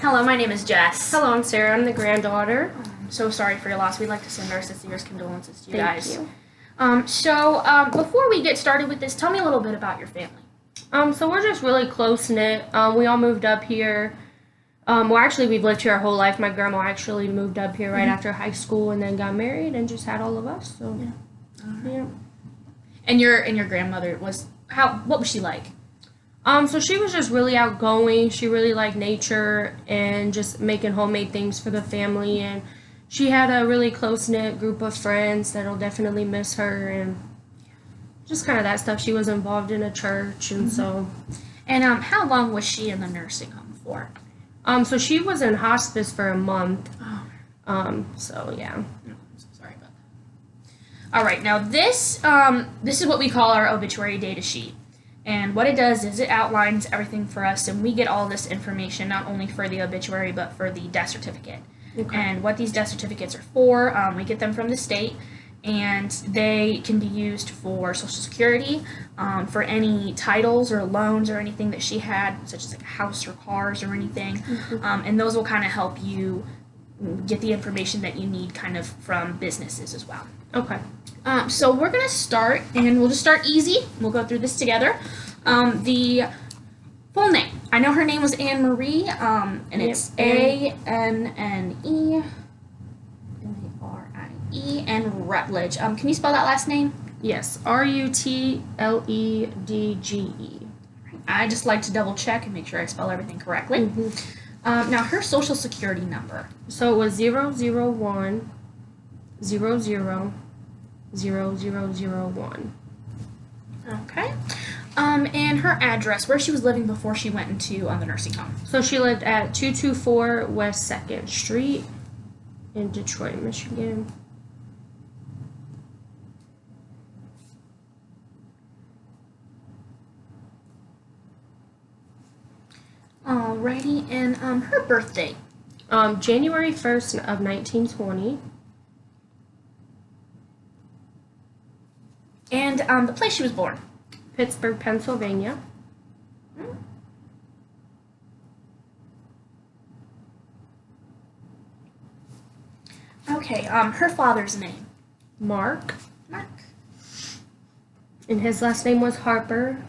Hello, my name is Jess. Hello, I'm Sarah. I'm the granddaughter. I'm so sorry for your loss. We'd like to send our sincerest condolences to you Thank guys. you. Before we get started with this, tell me a little bit about your family. So we're just really close-knit. We all moved up here. We've lived here our whole life. My grandma actually moved up here right after high school and then got married and just had all of us. So, yeah. And your grandmother what was she like? So she was just really outgoing. She really liked nature and just making homemade things for the family. And she had a really close-knit group of friends that'll definitely miss her and just kind of that stuff. She was involved in a church and so. And how long was she in the nursing home for? So she was in hospice for a month. Oh. Yeah. I'm so sorry about that. All right, now this is what we call our obituary data sheet. And what it does is it outlines everything for us, and we get all this information not only for the obituary but for the death certificate. Okay. And what these death certificates are for, we get them from the state, and they can be used for Social Security, for any titles or loans or anything that she had, such as like a house or cars or anything. And those will kind of help you get the information that you need kind of from businesses as well. Okay. So we're going to start, and we'll just start easy. We'll go through this together. The full name. I know her name was Anne Marie, and it's A-N-N-E, M-A-R-I-E, and Rutledge. Can you spell that last name? Yes. Rutledge. I just like to double check and make sure I spell everything correctly. Now, her social security number. So it was 001 00 0001. Okay. And her address, where she was living before she went into the nursing home. So she lived at 224 West 2nd Street in Detroit, Michigan. Alrighty, and her birthday. January 1st of 1920. And the place she was born. Pittsburgh, Pennsylvania. Okay, her father's name. Mark. Mark. And his last name was Harper.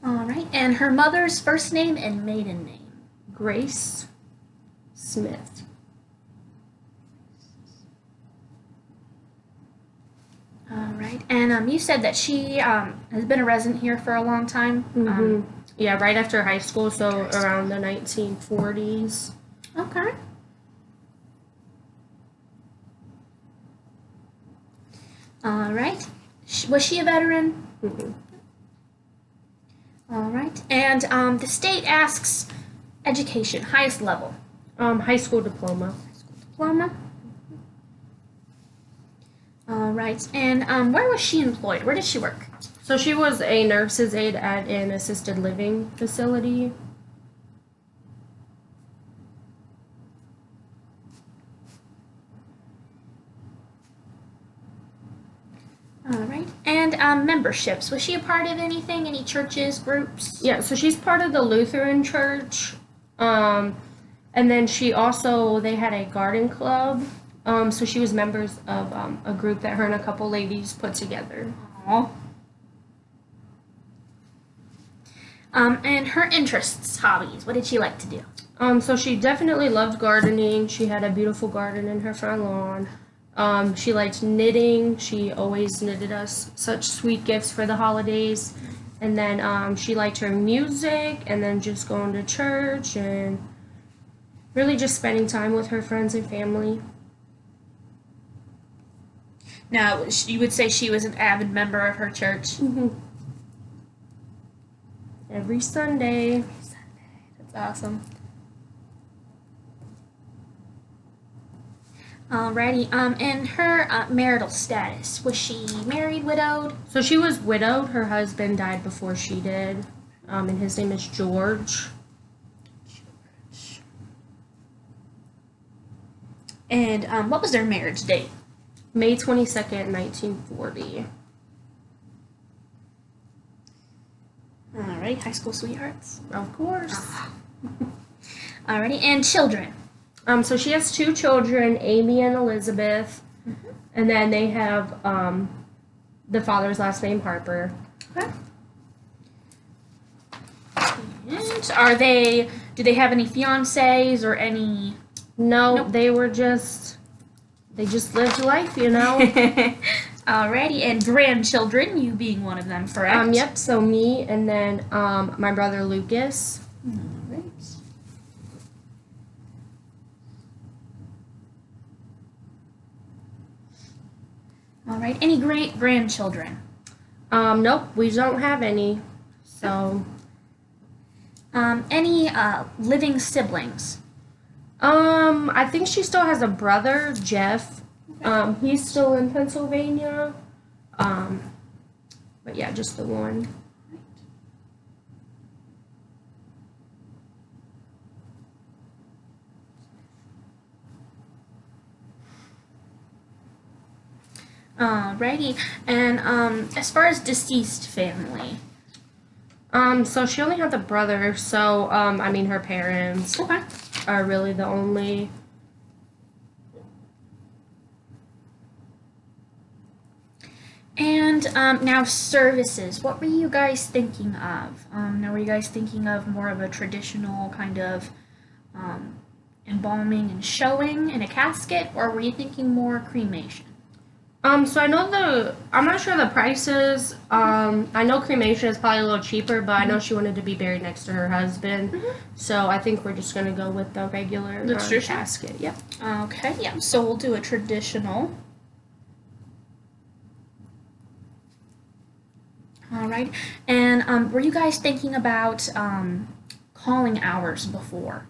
Alright, and her mother's first name and maiden name. Grace Smith. Alright, and you said that she has been a resident here for a long time? Yeah, right after high school, so around the 1940s. Okay. Alright. Was she a veteran? Alright, and the state asks education, highest level. High school diploma. Diploma. Alright, and where was she employed? Where did she work? So she was a nurse's aide at an assisted living facility. Alright, and memberships. Was she a part of anything? Any churches, groups? Yeah, so she's part of the Lutheran church. And then they had a garden club. So she was members of a group that her and a couple ladies put together. Aww. And her interests, hobbies, what did she like to do? So she definitely loved gardening. She had a beautiful garden in her front lawn. She liked knitting. She always knitted us such sweet gifts for the holidays. And then she liked her music and then just going to church and really just spending time with her friends and family. Now, you would say she was an avid member of her church? Every Sunday. That's awesome. Alrighty, and her marital status. Was she married, widowed? So she was widowed. Her husband died before she did. And his name is George. And what was their marriage date? May 22nd, 1940. All Alright, high school sweethearts. Of course. Alrighty, and children. So she has 2 children, Amy and Elizabeth, and then they have the father's last name Harper. Okay. And do they have any fiancés or any? No, Nope. they just lived life, you know. Alrighty, and grandchildren, you being one of them, correct? Yep. So me and then my brother Lucas. Alright. Alright, any great grandchildren? Nope, we don't have any. So Any living siblings? I think she still has a brother, Jeff. He's still in Pennsylvania. But yeah, just the one. Alrighty, and as far as deceased family? So she only had the brother, so I mean her parents Okay. are really the only. And now services. What were you guys thinking of? Now, were you guys thinking of more of a traditional kind of embalming and showing in a casket, or were you thinking more cremation? So I'm not sure the prices. I know cremation is probably a little cheaper, but I know she wanted to be buried next to her husband. So I think we're just gonna go with the regular The traditional? casket. Yep. Okay, yeah. So we'll do a traditional. All right. And were you guys thinking about calling hours before?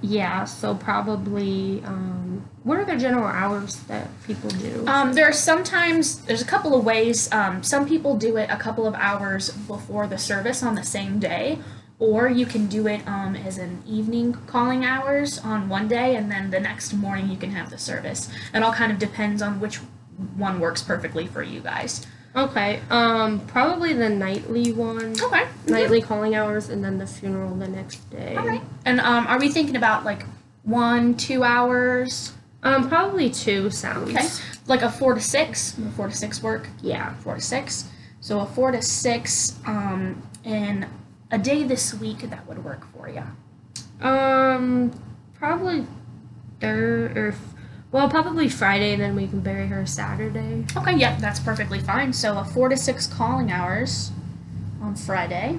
Yeah, so probably, what are the general hours that people do? There's a couple of ways. Some people do it a couple of hours before the service on the same day, or you can do it as an evening calling hours on one day, and then the next morning you can have the service. It all kind of depends on which one works perfectly for you guys. Okay, probably the nightly one. Okay. Nightly calling hours, and then the funeral the next day. All right. And are we thinking about like 1-2 hours? Probably 2 sounds. Okay. Like a 4 to 6. Will 4 to 6 work? Yeah. 4 to 6. So a 4 to 6 in a day this week that would work for you. Probably probably Friday, and then we can bury her Saturday. Okay, yep, that's perfectly fine. So a 4 to 6 calling hours on Friday.